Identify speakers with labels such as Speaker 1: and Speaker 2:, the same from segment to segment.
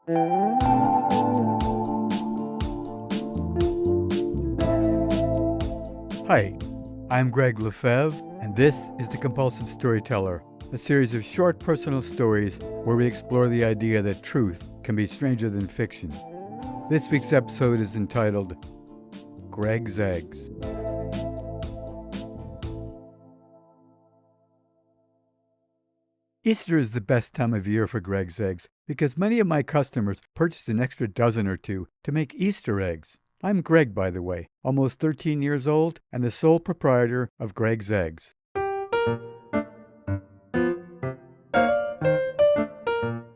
Speaker 1: Hi, I'm Gregg LeFevre, and this is The Compulsive Storyteller, a series of short personal stories where we explore the idea that truth can be stranger than fiction. This week's episode is entitled Gregg's Eggs. Easter is the best time of year for Gregg's Eggs because many of my customers purchase an extra dozen or two to make Easter eggs. I'm Gregg, by the way, almost 13 years old and the sole proprietor of Gregg's Eggs.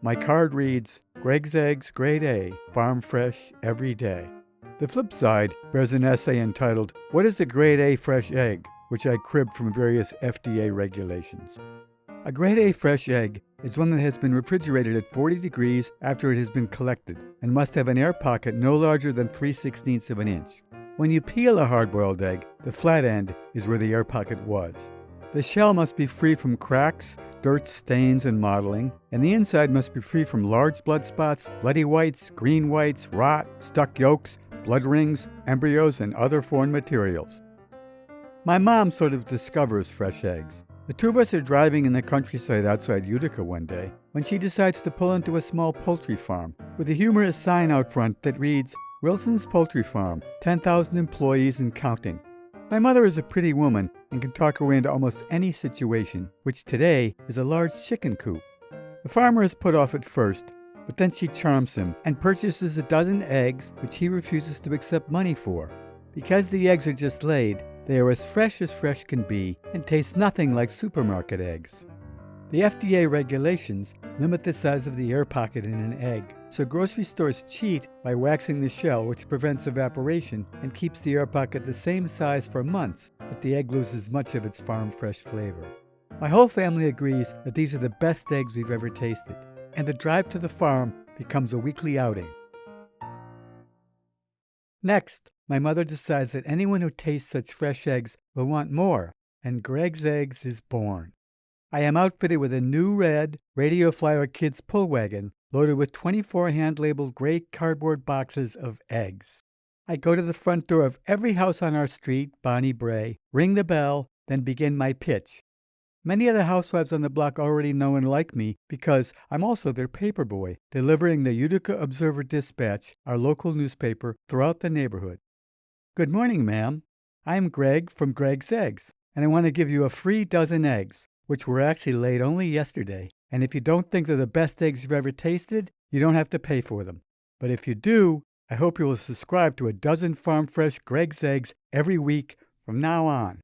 Speaker 1: My card reads, Gregg's Eggs, Grade A, farm fresh, every day. The flip side bears an essay entitled, What is a Grade A fresh egg?, which I cribbed from various FDA regulations. A Grade A fresh egg is one that has been refrigerated at 40 degrees after it has been collected and must have an air pocket no larger than 3/16 of an inch. When you peel a hard-boiled egg, the flat end is where the air pocket was. The shell must be free from cracks, dirt, stains, and mottling, and the inside must be free from large blood spots, bloody whites, green whites, rot, stuck yolks, blood rings, embryos, and other foreign materials. My mom sort of discovers fresh eggs. The two of us are driving in the countryside outside Utica one day when she decides to pull into a small poultry farm with a humorous sign out front that reads, Wilson's Poultry Farm, 10,000 employees and counting. My mother is a pretty woman and can talk her way into almost any situation, which today is a large chicken coop. The farmer is put off at first, but then she charms him and purchases a dozen eggs which he refuses to accept money for. Because the eggs are just laid, they are as fresh can be and taste nothing like supermarket eggs. The FDA regulations limit the size of the air pocket in an egg, so grocery stores cheat by waxing the shell, which prevents evaporation and keeps the air pocket the same size for months, but the egg loses much of its farm fresh flavor. My whole family agrees that these are the best eggs we've ever tasted, and the drive to the farm becomes a weekly outing. Next, my mother decides that anyone who tastes such fresh eggs will want more, and Gregg's Eggs is born. I am outfitted with a new red Radio Flyer Kids pull wagon loaded with 24 hand-labeled gray cardboard boxes of eggs. I go to the front door of every house on our street, Bonnie Bray, ring the bell, then begin my pitch. Many of the housewives on the block already know and like me because I'm also their paper boy, delivering the Utica Observer-Dispatch, our local newspaper, throughout the neighborhood. Good morning, ma'am. I'm Gregg from Gregg's Eggs, and I want to give you a free dozen eggs, which were actually laid only yesterday. And if you don't think they're the best eggs you've ever tasted, you don't have to pay for them. But if you do, I hope you will subscribe to a dozen farm-fresh Gregg's Eggs every week from now on.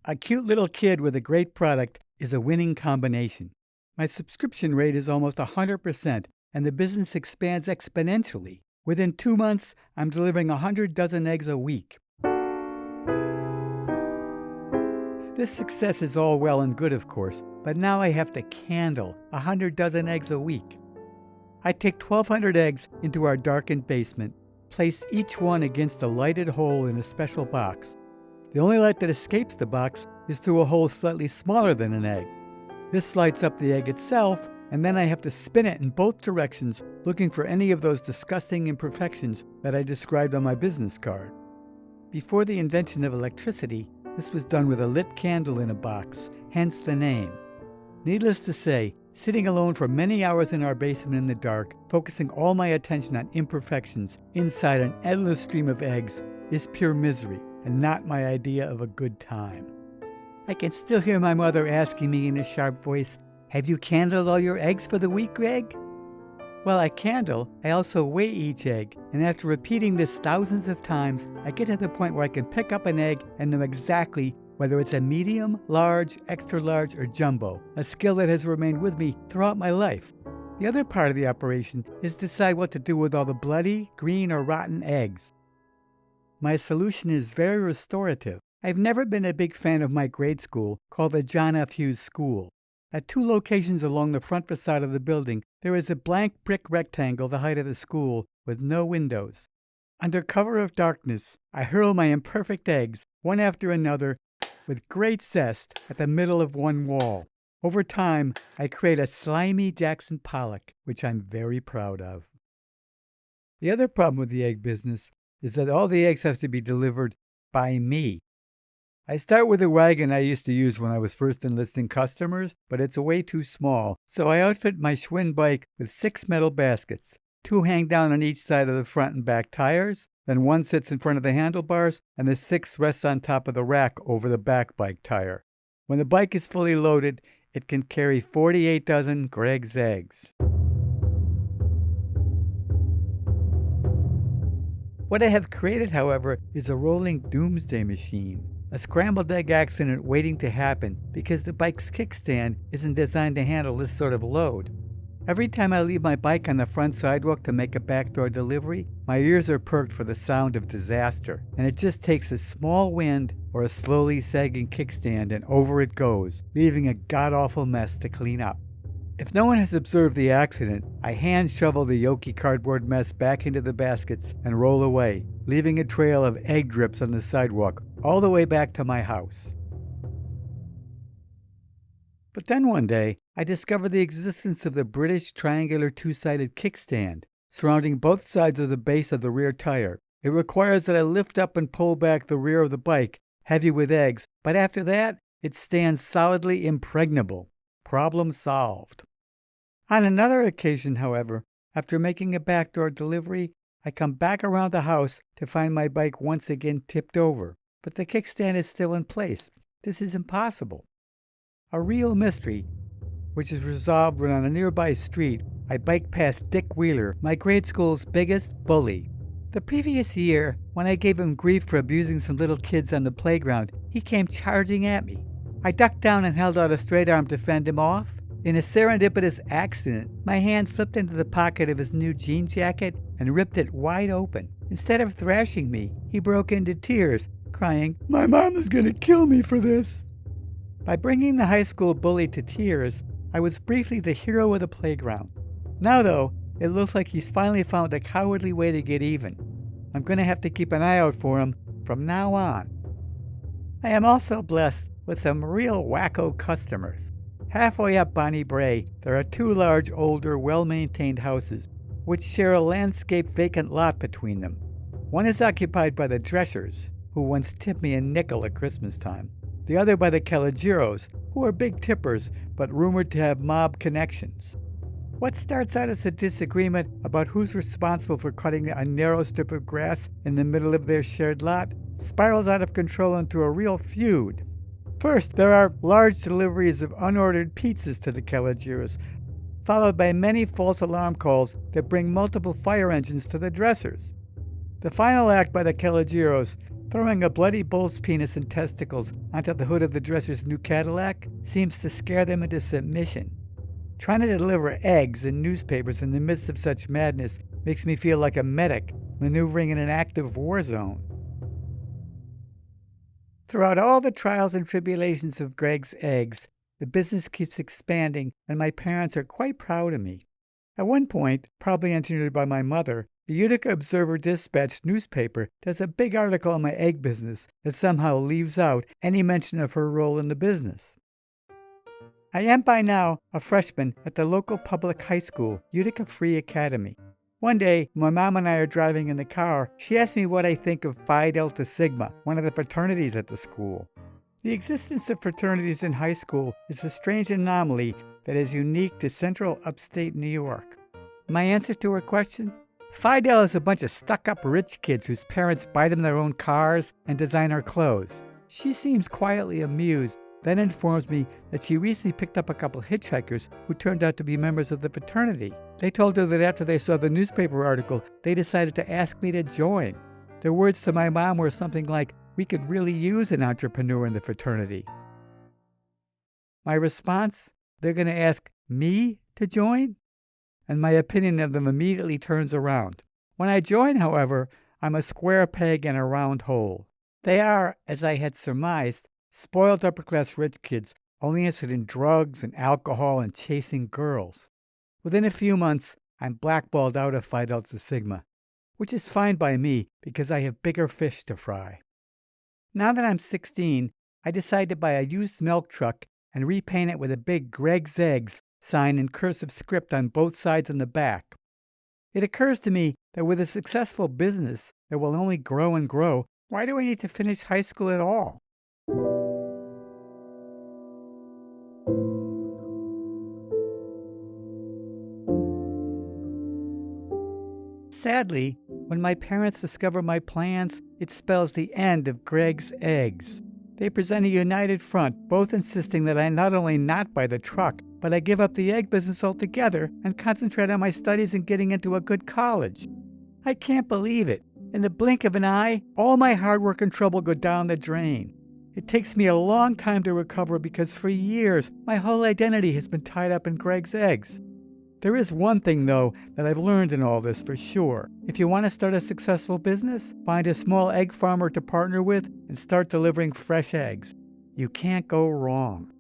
Speaker 1: A cute little kid with a great product is a winning combination. My subscription rate is almost 100%, and the business expands exponentially. Within 2 months, I'm delivering 100 dozen eggs a week. This success is all well and good, of course, but now I have to candle 100 dozen eggs a week. I take 1,200 eggs into our darkened basement, place each one against a lighted hole in a special box. The only light that escapes the box is through a hole slightly smaller than an egg. This lights up the egg itself, and then I have to spin it in both directions, looking for any of those disgusting imperfections that I described on my business card. Before the invention of electricity, this was done with a lit candle in a box, hence the name. Needless to say, sitting alone for many hours in our basement in the dark, focusing all my attention on imperfections inside an endless stream of eggs, is pure misery and not my idea of a good time. I can still hear my mother asking me in a sharp voice, Have you candled all your eggs for the week, Gregg? While I candle, I also weigh each egg, and after repeating this thousands of times, I get to the point where I can pick up an egg and know exactly whether it's a medium, large, extra large, or jumbo, a skill that has remained with me throughout my life. The other part of the operation is to decide what to do with all the bloody, green, or rotten eggs. My solution is very restorative. I've never been a big fan of my grade school, called the John F. Hughes School. At 2 locations along the front facade of the building, there is a blank brick rectangle the height of the school with no windows. Under cover of darkness, I hurl my imperfect eggs, one after another, with great zest, at the middle of one wall. Over time, I create a slimy Jackson Pollock, which I'm very proud of. The other problem with the egg business is that all the eggs have to be delivered by me. I start with a wagon I used to use when I was first enlisting customers, but it's way too small, so I outfit my Schwinn bike with 6 metal baskets. 2 hang down on each side of the front and back tires, then 1 sits in front of the handlebars, and the 6th rests on top of the rack over the back bike tire. When the bike is fully loaded, it can carry 48 dozen Gregg's eggs. What I have created, however, is a rolling doomsday machine. A scrambled egg accident waiting to happen because the bike's kickstand isn't designed to handle this sort of load. Every time I leave my bike on the front sidewalk to make a backdoor delivery, my ears are perked for the sound of disaster, and it just takes a small wind or a slowly sagging kickstand and over it goes, leaving a god-awful mess to clean up. If no one has observed the accident, I hand shovel the yolky cardboard mess back into the baskets and roll away, leaving a trail of egg drips on the sidewalk all the way back to my house. But then one day, I discovered the existence of the British triangular 2-sided kickstand, surrounding both sides of the base of the rear tire. It requires that I lift up and pull back the rear of the bike, heavy with eggs, but after that, it stands solidly impregnable. Problem solved. On another occasion, however, after making a backdoor delivery, I come back around the house to find my bike once again tipped over, but the kickstand is still in place. This is impossible. A real mystery, which is resolved when on a nearby street, I bike past Dick Wheeler, my grade school's biggest bully. The previous year, when I gave him grief for abusing some little kids on the playground, he came charging at me. I ducked down and held out a straight arm to fend him off. In a serendipitous accident, my hand slipped into the pocket of his new jean jacket and ripped it wide open. Instead of thrashing me, he broke into tears, crying, "My mom is going to kill me for this." By bringing the high school bully to tears, I was briefly the hero of the playground. Now, though, it looks like he's finally found a cowardly way to get even. I'm going to have to keep an eye out for him from now on. I am also blessed with some real wacko customers. Halfway up Bonnie Bray, there are 2 large, older, well-maintained houses, which share a landscaped vacant lot between them. One is occupied by the Dreschers, who once tipped me a nickel at Christmas time. The other by the Caligiros, who are big tippers, but rumored to have mob connections. What starts out as a disagreement about who's responsible for cutting a narrow strip of grass in the middle of their shared lot spirals out of control into a real feud. First, there are large deliveries of unordered pizzas to the Caligiros, followed by many false alarm calls that bring multiple fire engines to the dressers. The final act by the Caligiros, throwing a bloody bull's penis and testicles onto the hood of the dresser's new Cadillac, seems to scare them into submission. Trying to deliver eggs and newspapers in the midst of such madness makes me feel like a medic maneuvering in an active war zone. Throughout all the trials and tribulations of Gregg's eggs, the business keeps expanding, and my parents are quite proud of me. At one point, probably engineered by my mother, the Utica Observer-Dispatch newspaper does a big article on my egg business that somehow leaves out any mention of her role in the business. I am by now a freshman at the local public high school, Utica Free Academy. One day, my mom and I are driving in the car. She asked me what I think of Phi Delta Sigma, one of the fraternities at the school. The existence of fraternities in high school is a strange anomaly that is unique to central upstate New York. My answer to her question? Phi Del is a bunch of stuck-up rich kids whose parents buy them their own cars and designer clothes. She seems quietly amused, then informs me that she recently picked up a couple hitchhikers who turned out to be members of the fraternity. They told her that after they saw the newspaper article, they decided to ask me to join. Their words to my mom were something like, "We could really use an entrepreneur in the fraternity." My response? They're going to ask me to join? And my opinion of them immediately turns around. When I join, however, I'm a square peg in a round hole. They are, as I had surmised, spoiled upper-class rich kids, only interested in drugs and alcohol and chasing girls. Within a few months, I'm blackballed out of Phi Delta Sigma, which is fine by me because I have bigger fish to fry. Now that I'm 16, I decide to buy a used milk truck and repaint it with a big Gregg Eggs sign in cursive script on both sides and the back. It occurs to me that with a successful business that will only grow and grow, why do I need to finish high school at all? Sadly, when my parents discover my plans, it spells the end of Gregg's Eggs. They present a united front, both insisting that I not only not buy the truck, but I give up the egg business altogether and concentrate on my studies and getting into a good college. I can't believe it. In the blink of an eye, all my hard work and trouble go down the drain. It takes me a long time to recover because for years, my whole identity has been tied up in Gregg's Eggs. There is one thing, though, that I've learned in all this for sure. If you want to start a successful business, find a small egg farmer to partner with and start delivering fresh eggs. You can't go wrong.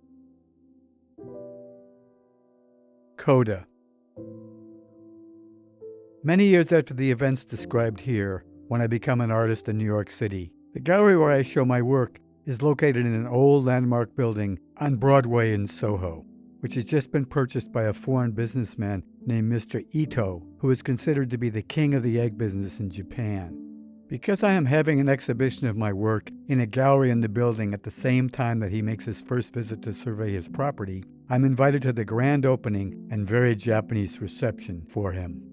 Speaker 1: Coda. Many years after the events described here, when I become an artist in New York City, the gallery where I show my work is located in an old landmark building on Broadway in Soho, which has just been purchased by a foreign businessman named Mr. Ito, who is considered to be the king of the egg business in Japan. Because I am having an exhibition of my work in a gallery in the building at the same time that he makes his first visit to survey his property, I'm invited to the grand opening and very Japanese reception for him.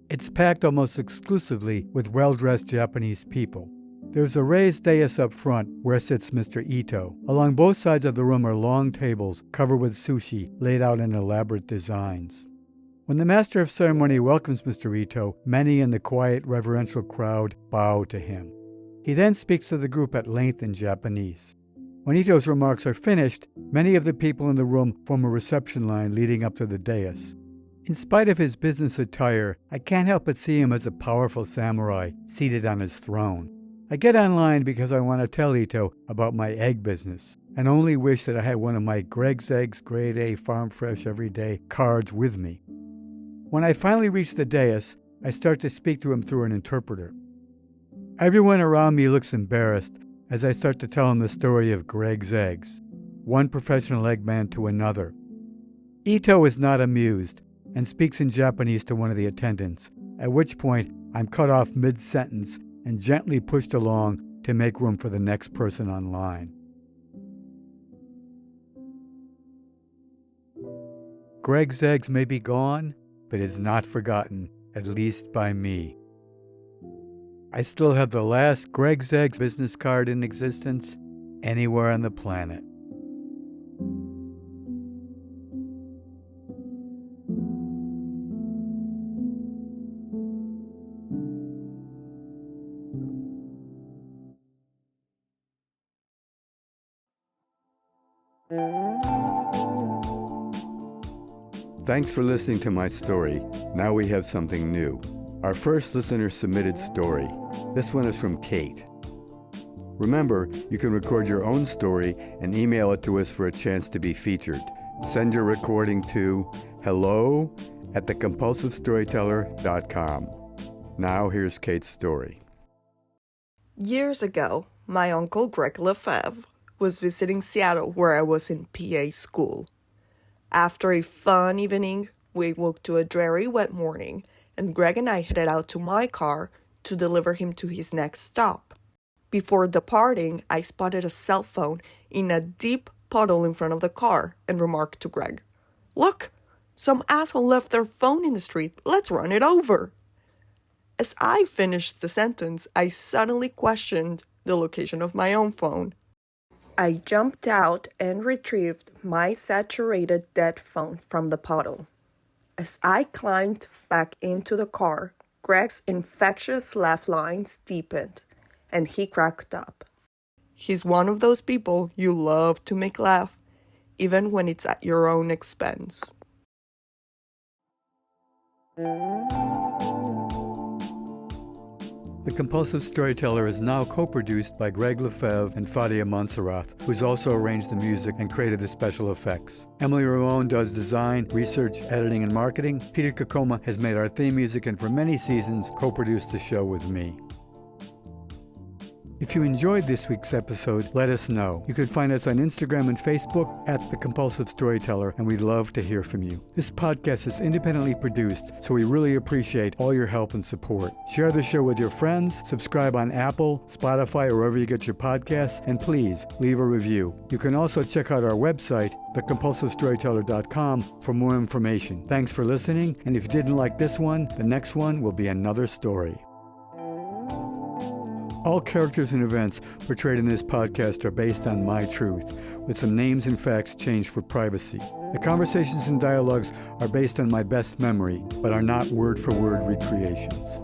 Speaker 1: It's packed almost exclusively with well-dressed Japanese people. There's a raised dais up front where sits Mr. Ito. Along both sides of the room are long tables covered with sushi laid out in elaborate designs. When the master of ceremony welcomes Mr. Ito, many in the quiet, reverential crowd bow to him. He then speaks to the group at length in Japanese. When Ito's remarks are finished, many of the people in the room form a reception line leading up to the dais. In spite of his business attire, I can't help but see him as a powerful samurai seated on his throne. I get online because I want to tell Ito about my egg business, and only wish that I had one of my Gregg's Eggs Grade A Farm Fresh Everyday cards with me. When I finally reach the dais, I start to speak to him through an interpreter. Everyone around me looks embarrassed as I start to tell him the story of Gregg's Eggs, one professional eggman to another. Ito is not amused and speaks in Japanese to one of the attendants, at which point I'm cut off mid-sentence and gently pushed along to make room for the next person online. Gregg's Eggs may be gone, but is not forgotten, at least by me. I still have the last Gregg's Eggs business card in existence anywhere on the planet. Thanks for listening to my story. Now we have something new. Our first listener-submitted story. This one is from Kate. Remember, you can record your own story and email it to us for a chance to be featured. Send your recording to hello@thecompulsivestoryteller.com. Now here's Kate's story.
Speaker 2: Years ago, my uncle Gregg LeFevre was visiting Seattle where I was in PA school. After a fun evening, we woke to a dreary wet morning, and Gregg and I headed out to my car to deliver him to his next stop. Before departing, I spotted a cell phone in a deep puddle in front of the car and remarked to Gregg, "Look, some asshole left their phone in the street. Let's run it over." As I finished the sentence, I suddenly questioned the location of my own phone. I jumped out and retrieved my saturated dead phone from the puddle. As I climbed back into the car, Gregg's infectious laugh lines deepened, and he cracked up. He's one of those people you love to make laugh, even when it's at your own expense.
Speaker 1: The Compulsive Storyteller is now co-produced by Gregg LeFevre and Fadia Montserrat, who's also arranged the music and created the special effects. Emily Ramon does design, research, editing, and marketing. Peter Kokoma has made our theme music and for many seasons co-produced the show with me. If you enjoyed this week's episode, let us know. You can find us on Instagram and Facebook at The Compulsive Storyteller, and we'd love to hear from you. This podcast is independently produced, so we really appreciate all your help and support. Share the show with your friends, subscribe on Apple, Spotify, or wherever you get your podcasts, and please leave a review. You can also check out our website, thecompulsivestoryteller.com, for more information. Thanks for listening, and if you didn't like this one, the next one will be another story. All characters and events portrayed in this podcast are based on my truth, with some names and facts changed for privacy. The conversations and dialogues are based on my best memory, but are not word-for-word recreations.